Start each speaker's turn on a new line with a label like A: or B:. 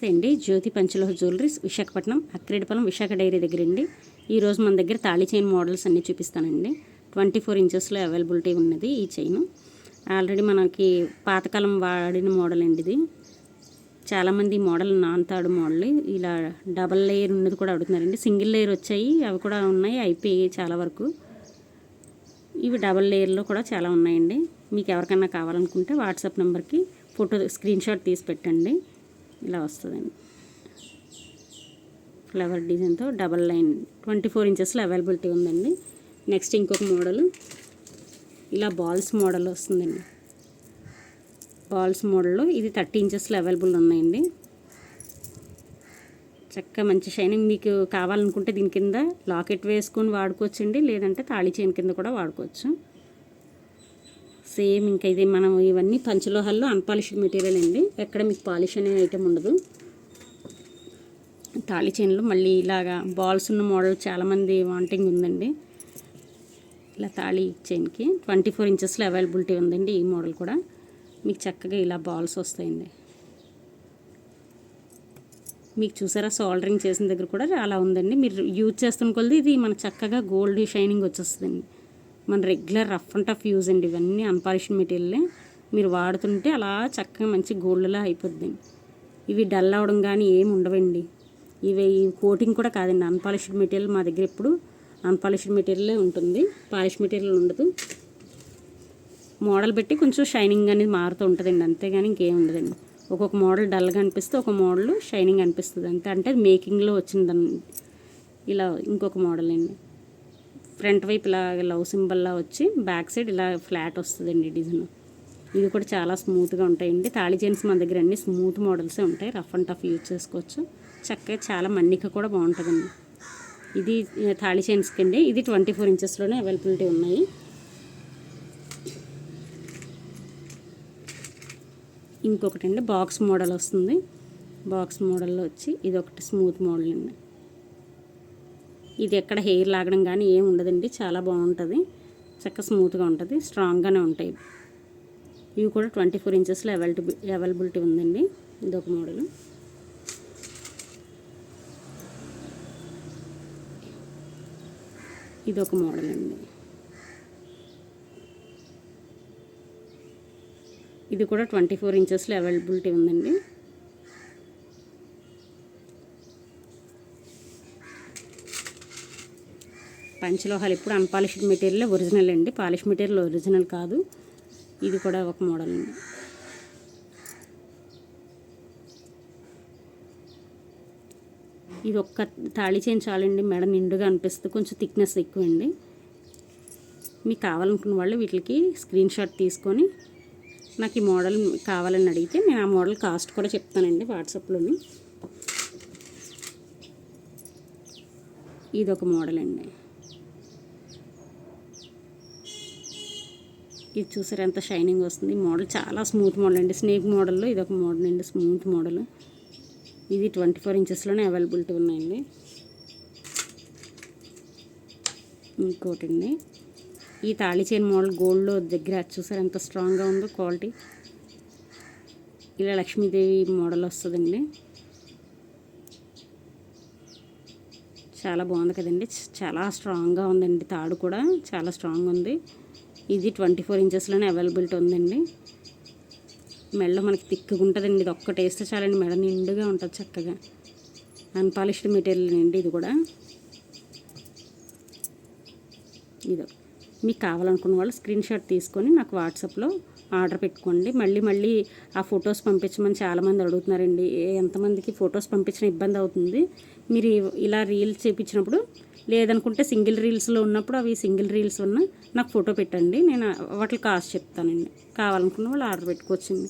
A: నమస్తే అండి. జ్యోతి పంచలోహ jewelleries, Visakhapatnam, అక్రేడిపాలెం, Visakha dairy దగ్గర అండి. ఈరోజు మన దగ్గర తాళి చైన్ మోడల్స్ అన్నీ చూపిస్తానండి. 24 ఇంచెస్లో అవైలబిలిటీ ఉన్నది ఈ చైన్. ఆల్రెడీ మనకి పాతకాలం వాడిన మోడల్ అండి ఇది. చాలామంది ఈ మోడల్ నాన్ తాడు మోడల్, ఇలా డబల్ లేయర్ ఉన్నది కూడా అడుగుతున్నారండి. సింగిల్ లేయర్ వచ్చాయి, అవి కూడా ఉన్నాయి, అయిపోయాయి చాలా వరకు. ఇవి డబల్ లేయర్లో కూడా చాలా ఉన్నాయండి. మీకు ఎవరికైనా కావాలనుకుంటే వాట్సాప్ నెంబర్కి ఫోటో స్క్రీన్ షాట్ తీసి పెట్టండి. ఇలా వస్తుందండి. ఫ్లవర్ డిజైన్తో డబల్ లైన్ 24 ఇంచెస్లో అవైలబిలిటీ ఉందండి. నెక్స్ట్ ఇంకొక మోడల్, ఇలా బాల్స్ మోడల్ వస్తుందండి. బాల్స్ మోడల్లో ఇది 30 ఇంచెస్లో అవైలబుల్ ఉన్నాయండి. చక్కగా మంచి షైనింగ్. మీకు కావాలనుకుంటే దీని కింద లాకెట్ వేసుకొని వాడుకోవచ్చండి, లేదంటే తాళి చైన్ కింద కూడా వాడుకోవచ్చు. సేమ్ ఇంకా ఇది మనం ఇవన్నీ పంచలోహాల్లో అన్పాలిష్డ్ మెటీరియల్ అండి. ఎక్కడ మీకు పాలిష్ అనే ఐటమ్ ఉండదు. తాళి చైన్లో మళ్ళీ ఇలాగా బాల్స్ ఉన్న మోడల్ చాలామంది వాంటింగ్ ఉందండి. ఇలా తాళి చైన్కి 24 ఇంచెస్లో అవైలబిలిటీ ఉందండి. ఈ మోడల్ కూడా మీకు చక్కగా ఇలా బాల్స్ వస్తాయండి. మీకు చూసారా, సోల్డరింగ్ చేసిన దగ్గర కూడా అలా ఉందండి. మీరు యూజ్ చేస్తున్న కొలది ఇది మనకు చక్కగా గోల్డ్ షైనింగ్ వచ్చేస్తుందండి. మన regular rough and tough use అండి. ఇవన్నీ అన్పాలిష్డ్ మెటీరియలే. మీరు వాడుతుంటే అలా చక్కగా మంచి గోల్డ్లా అయిపోద్ది. ఇవి డల్ అవ్వడం కానీ ఏమి ఉండవండి. ఇవి కోటింగ్ కూడా కాదండి. అన్పాలిష్డ్ మెటీరియల్ మా దగ్గర ఎప్పుడు అన్పాలిష్డ్ మెటీరియలే ఉంటుంది, పాలిష్ మెటీరియల్ ఉండదు. మోడల్ పెట్టి కొంచెం షైనింగ్ అనేది మారుతూ ఉంటుందండి, అంతేగాని ఇంకేం ఉండదండి. ఒక్కొక్క మోడల్ డల్గా అనిపిస్తే ఒక మోడల్ షైనింగ్ అనిపిస్తుంది అంతే. అంటే మేకింగ్లో వచ్చిందండి. ఇలా ఇంకొక మోడల్ అండి. ఫ్రంట్ వైపు ఇలా లవ్ సింబల్లా వచ్చి బ్యాక్ సైడ్ ఇలా ఫ్లాట్ వస్తుందండి డిజైన్. ఇది కూడా చాలా స్మూత్గా ఉంటాయండి. తాళి చైన్స్ మన దగ్గర అన్ని స్మూత్ మోడల్సే ఉంటాయి. రఫ్ అండ్ టఫ్ యూజ్ చేసుకోవచ్చు. చక్కగా చాలా మన్నిక కూడా బాగుంటుందండి. ఇది తాళి చైన్స్కి అండి. ఇది 24 ఇంచెస్లోనే అవైలబిలిటీ ఉన్నాయి. ఇంకొకటి అండి బాక్స్ మోడల్ వస్తుంది. బాక్స్ మోడల్లో వచ్చి ఇది ఒకటి స్మూత్ మోడల్ అండి. ఇది ఎక్కడ హెయిర్ లాగడం కానీ ఏమి ఉండదండి. చాలా బాగుంటుంది, చక్కగా స్మూత్గా ఉంటుంది, స్ట్రాంగ్గానే ఉంటాయి. ఇవి కూడా 24 ఇంచెస్లో అవైలబిలిటీ ఉందండి. ఇదొక మోడల్. ఇదొక మోడల్ అండి. ఇది కూడా 24 ఇంచెస్లో అవైలబిలిటీ ఉందండి. పంచలోహాలు ఎప్పుడు అన్పాలిష్డ్ మెటీరియల్ ఒరిజినల్ అండి, పాలిష్ మెటీరియల్ ఒరిజినల్ కాదు. ఇది కూడా ఒక మోడల్ అండి. ఇది ఒక్క తాళి చైన్ చాలండి, మెడ నిండుగా అనిపిస్తుంది, కొంచెం థిక్నెస్ ఎక్కువ అండి. మీకు కావాలనుకున్న వాళ్ళు వీటికి స్క్రీన్ షాట్ తీసుకొని నాకు ఈ మోడల్ కావాలని అడిగితే నేను ఆ మోడల్ కాస్ట్ కూడా చెప్తానండి వాట్సాప్లోని. ఇదొక మోడల్ అండి. ఇది చూసారు ఎంత షైనింగ్ వస్తుంది. మోడల్ చాలా స్మూత్ మోడల్ అండి. స్నేక్ మోడల్లో ఇదొక మోడల్ అండి, స్మూత్ మోడల్. ఇది 24 ఇంచెస్లోనే అవైలబిలిటీ ఉన్నాయండి. ఇంకోటి అండి, ఈ తాళి చైన్ మోడల్ గోల్డ్లో దగ్గర చూసారు ఎంత స్ట్రాంగ్గా ఉందో క్వాలిటీ. ఇలా లక్ష్మీదేవి మోడల్ వస్తుందండి. చాలా బాగుంది కదండి, చాలా స్ట్రాంగ్గా ఉందండి. తాడు కూడా చాలా స్ట్రాంగ్ ఉంది. ఇది 24 ఇంచెస్లోనే అవైలబిలిటీ ఉందండి. మెడలో మనకి తిక్కుగా ఉంటుందండి. ఇది ఒక్కటి వేస్తే చాలండి, మెడ నిండుగా ఉంటుంది చక్కగా. అన్పాలిష్డ్ మెటీరియల్ అండి ఇది కూడా. ఇదో మీకు కావాలనుకున్న వాళ్ళు స్క్రీన్ షాట్ తీసుకొని నాకు వాట్సాప్లో ఆర్డర్ పెట్టుకోండి. మళ్ళీ ఆ ఫొటోస్ పంపించమని చాలామంది అడుగుతున్నారండి. ఎంతమందికి ఫొటోస్ పంపించిన ఇబ్బంది అవుతుంది. మీరు ఇలా రీల్స్ చేయించినప్పుడు, లేదనుకుంటే సింగిల్ రీల్స్లో ఉన్నప్పుడు అవి సింగిల్ రీల్స్ ఉన్న నాకు ఫోటో పెట్టండి, నేను వాటి కాస్ట్ చెప్తానండి. కావాలనుకున్న వాళ్ళు ఆర్డర్ పెట్టుకోవచ్చండి.